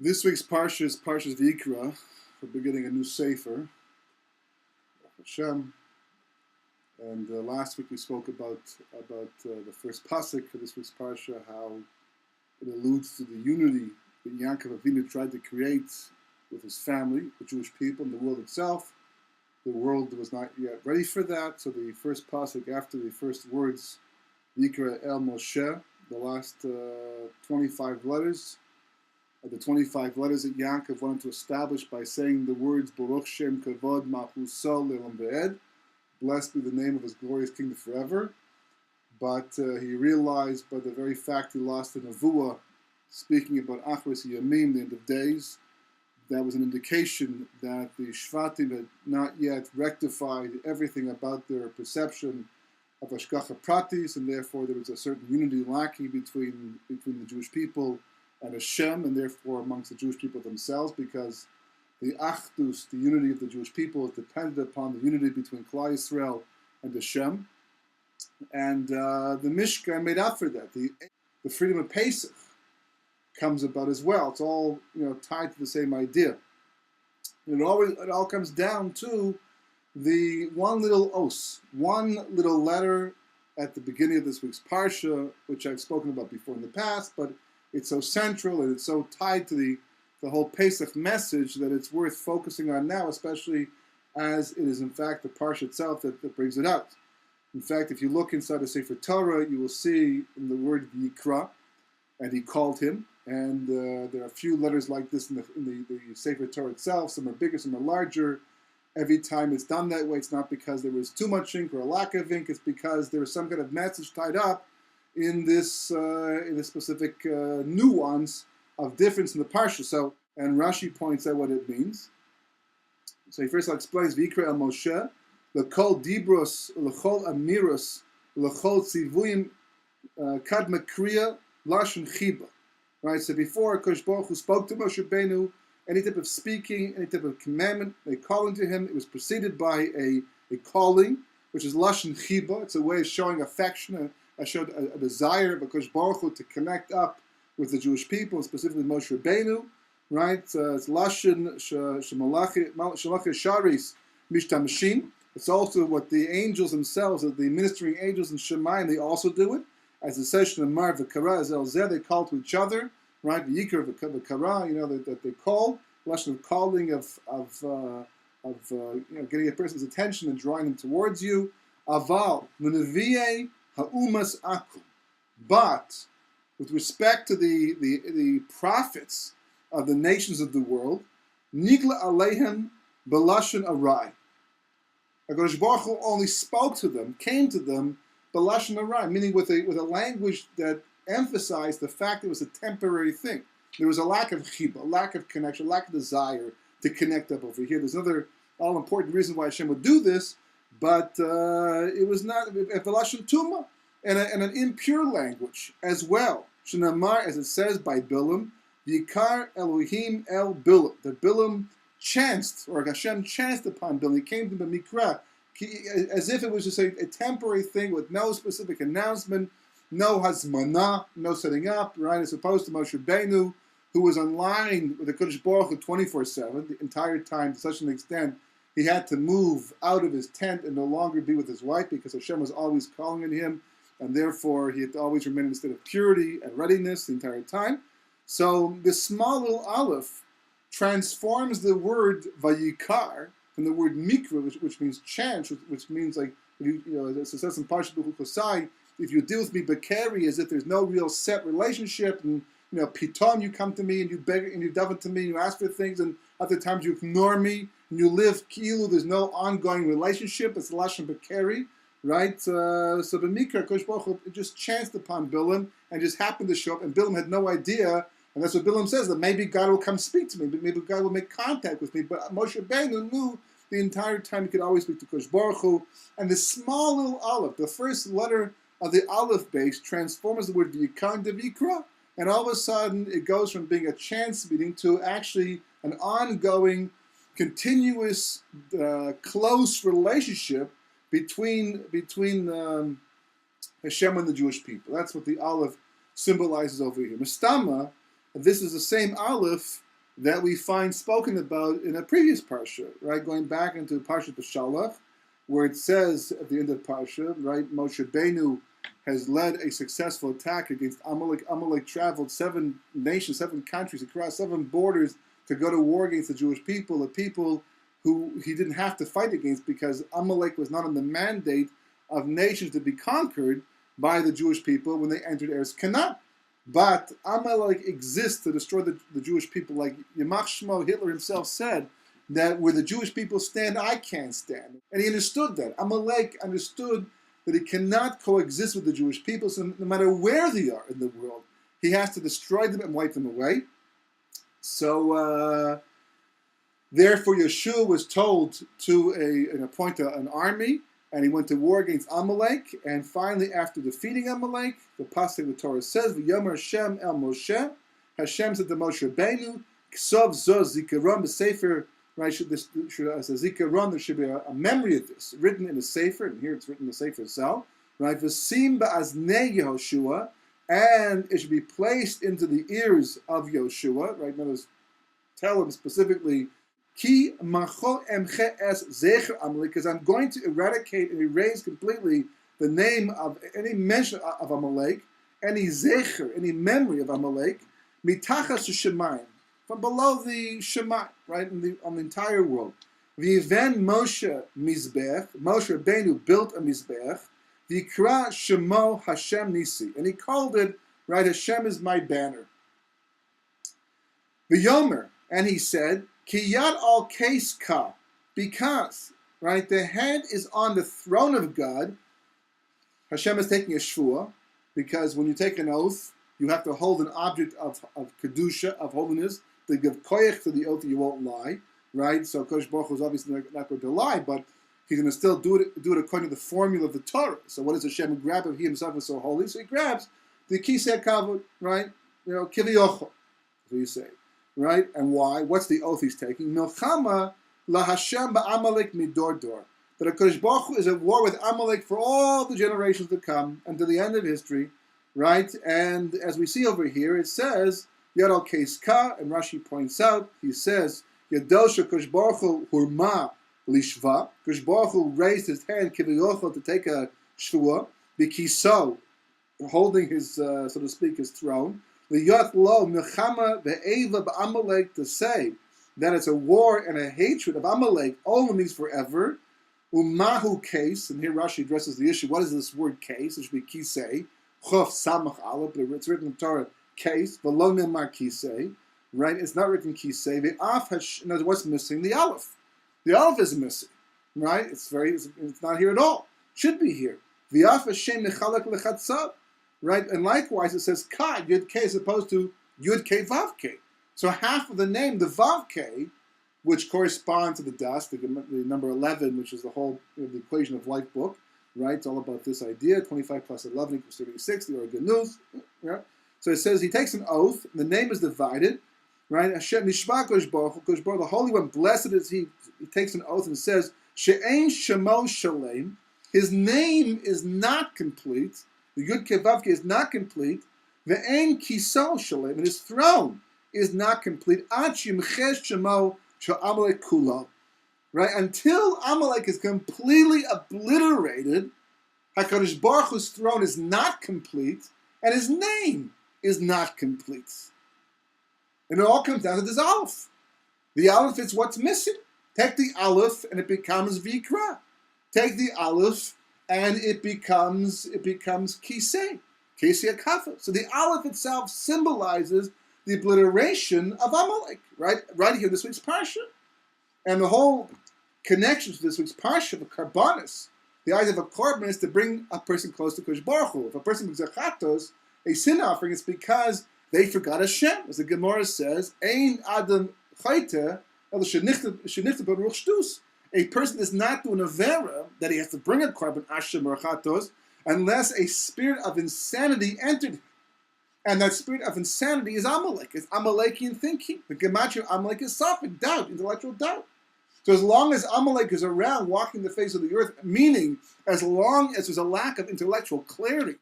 This week's Parsha is Parashas Vayikra. We're beginning a new Sefer, Hashem. And last week we spoke about the first pasuk for this week's Parsha, how it alludes to the unity that Yaakov Avinu tried to create with his family, the Jewish people, and the world itself. The world was not yet ready for that, so the first pasuk after the first words, Vayikra El Moshe, the last 25 letters, the 25 letters that Yaakov wanted to establish by saying the words Baruch Shem Kavod Malchuso Le'olam V'ed, blessed be the name of his glorious kingdom forever. But he realized by the very fact he lost the Nevuah, speaking about Achros Yamim, the end of days, that was an indication that the Shvatim had not yet rectified everything about their perception of Hashgacha Pratis, and therefore there was a certain unity lacking between the Jewish people and Hashem, and therefore amongst the Jewish people themselves, because the Achdus, the unity of the Jewish people, is dependent upon the unity between Klal Yisrael and Hashem. And the Mishkan made up for that. The freedom of Pesach comes about as well. It's all tied to the same idea. And it all comes down to the one little os, one little letter at the beginning of this week's Parsha, which I've spoken about before in the past, but it's so central and it's so tied to the whole Pesach message that it's worth focusing on now, especially as it is in fact the Parsha itself that brings it out. In fact, if you look inside the Sefer Torah, you will see in the word Vayikra, and he called him, and there are a few letters like this in the Sefer Torah itself. Some are bigger, some are larger. Every time it's done that way, it's not because there was too much ink or a lack of ink, it's because there was some kind of message tied up in this specific nuance of difference in the parsha. So, and Rashi points out what it means. So he first explains Vayikra El Moshe, L'kol Dibros, L'chol Amiros, L'chol Tzivuyim Kadma Kriya Lashon Chiba. Right. So before Kosh Baruch Hu spoke to Moshe Rabbeinu, any type of speaking, any type of commandment, they calling to him, it was preceded by a calling, which is Lashon Chiba. It's a way of showing affection. I showed a desire of HaKadosh Baruch Hu to connect up with the Jewish people, specifically Moshe Rabbeinu, right? It's Lashon Shemalachi Sharis Mishtamashim. It's also what the angels themselves, the ministering angels in Shemayim, they also do it. As the session of Mar V'Kara Zel Zeh, they call to each other, right? V'Yikra V'Kara, that they call. Lashon of calling of getting a person's attention and drawing them towards you. Aval L'Nevi'ei Ha'umas Akum. But with respect to the prophets of the nations of the world, Nigla Alehem B'Lashon Arai. HaKadosh Baruch Hu only spoke to them, came to them, B'Lashon Arai, meaning with a language that emphasized the fact it was a temporary thing. There was a lack of chiba, a lack of connection, a lack of desire to connect up over here. There's another all-important reason why Hashem would do this, but it was not a B'Lashon Tumah, and an impure language as well. Shenamar, as it says by Bilam, Yikar Elohim El Bilam. That Bilam chanced, or Hashem chanced upon Bilam. He came to the Mikra, as if it was just a temporary thing with no specific announcement, no hazmana, no setting up, right? As opposed to Moshe Rabbeinu, who was online with the Kodesh Baruch Hu 24/7 the entire time, to such an extent he had to move out of his tent and no longer be with his wife because Hashem was always calling on him, and therefore he had to always remain in a state of purity and readiness the entire time. So this small little aleph transforms the word Vayikar from the word Mikra, which means chance, which means like, as it says in Parashat Vayikra, if you deal with me Bekeri, as if there's no real set relationship, and Piton, you come to me and you beg and you daven to me, and you ask for things, and other times you ignore me and you live kilu. There's no ongoing relationship. It's Lashon Bekeri, right? So the Mikra, Kosh Baruch Hu, it just chanced upon Bilam and just happened to show up, and Bilam had no idea. And that's what Bilam says, that maybe God will come speak to me, but maybe God will make contact with me. But Moshe Rabbeinu knew the entire time he could always speak to Kosh Baruch Hu. And the small little aleph, the first letter of the aleph base, transforms the word V'Yikar to V'Yikra. And all of a sudden, it goes from being a chance meeting to actually an ongoing, continuous, close relationship between Hashem and the Jewish people. That's what the aleph symbolizes over here. Mistama, this is the same aleph that we find spoken about in a previous parsha, right? Going back into Parashat Vayikra, where it says at the end of the parsha, right? Moshe Rabbeinu has led a successful attack against Amalek. Amalek traveled 7 nations, 7 countries, across 7 borders to go to war against the Jewish people, a people who he didn't have to fight against because Amalek was not on the mandate of nations to be conquered by the Jewish people when they entered Eretz Canaan. But Amalek exists to destroy the Jewish people, like Yamach Shmo, Hitler himself said, that where the Jewish people stand, I can't stand. And he understood that. Amalek understood that he cannot coexist with the Jewish people, so no matter where they are in the world, he has to destroy them and wipe them away. So, therefore, Yeshua was told to appoint an army, and he went to war against Amalek. And finally, after defeating Amalek, the pasuk of the Torah says, "V'yomer Hashem el Moshe." Hashem said to Moshe Rabbeinu, "K'sov zo zikaron b'sefer." Right, as a zikaron, there should be a memory of this written in the sefer, and here it's written in the sefer itself. Right, v'sim ba'aznei Yehoshua, and it should be placed into the ears of Yehoshua. Right, now tell him specifically. Ki macho emche es zecher Amalek, because I'm going to eradicate and erase completely the name of any mention of Amalek, any zecher, any memory of Amalek, mitachas shemayim, from below the Shema, right, on the entire world. V'yiven Moshe mizbech, Moshe Rabbeinu built a mizbech, v'yikra shemo Hashem nisi, and he called it, right, Hashem is my banner. V'yomer, and he said, Ki yad al keis ka, because, right, the head is on the throne of God. Hashem is taking a shvua, because when you take an oath, you have to hold an object of kedusha, of holiness, to give koyach to the oath that you won't lie, right? So Kodesh Baruch Hu is obviously not going to lie, but he's going to still do it according to the formula of the Torah. So what does Hashem grab if he himself is so holy? So he grabs the kisei kavod, right? You know, kiviyochel, that's what you say. Right? And why? What's the oath he's taking? Milchama la Hashem ba'amalek midor dor. That HaKadosh Baruch Hu is at war with Amalek for all the generations to come until the end of history. Right? And as we see over here, it says, Yad al keis ka, and Rashi points out, he says, Yadosh HaKadosh Baruch Hu hurma lishva. HaKadosh Baruch Hu raised his hand, kiviyochel, to take a shvua, bikiso, holding his, so to speak, his throne. L'yot lo milchama ve'eva b'Amalek, to say that it's a war and a hatred of Amalek only means forever. Umahu case, and here Rashi addresses the issue. What is this word case? It should be kisei, chof samach aleph, but it's written in Torah case. V'lo nemar kisei, right? It's not written kisei. Ve'af knows what's missing. The aleph. The aleph is missing, right? It's not here at all. Should be here. V'af Hashem mechalek lechatzav. Right, and likewise it says Ka, Yud K, as opposed to Yud K, Vav K. So half of the name, the Vav K, which corresponds to the dust, the number 11, which is the whole the equation of life book, right? It's all about this idea, 25 plus 11 equals 36, the Organuz. Right? So it says he takes an oath, the name is divided, right? Hashem Nishma Kodesh Baruch Hu, the Holy One, blessed is he. He takes an oath and says, She'ein Shemo Shalem, his name is not complete. The Yud Kevavke is not complete. The Ein Kiso Shalem, and his throne is not complete. Ad Shimchesh Shemo Shel Amalek Kulo. Right? Until Amalek is completely obliterated, HaKadosh Baruch Hu's throne is not complete, and his name is not complete. And it all comes down to this Aleph. The Aleph is what's missing. Take the Aleph, and it becomes Vayikra. Take the Aleph, and it becomes kisei akafa. So the aleph itself symbolizes the obliteration of Amalek, right here in this week's parsha, and the whole connection to this week's parsha of a karbanis. The idea of a korban is to bring a person close to Kodesh Baruch Hu. If a person brings a chatos, a sin offering, it's because they forgot Hashem, as the Gemara says, "Ein adam chayte el shenichta b'ruch shtus." A person is not doing a vera that he has to bring a korban ashem or chatos unless a spirit of insanity entered him. And that spirit of insanity is Amalek. It's Amalekian thinking. The gematria of Amalek is suffering, doubt, intellectual doubt. So as long as Amalek is around walking the face of the earth, meaning as long as there's a lack of intellectual clarity,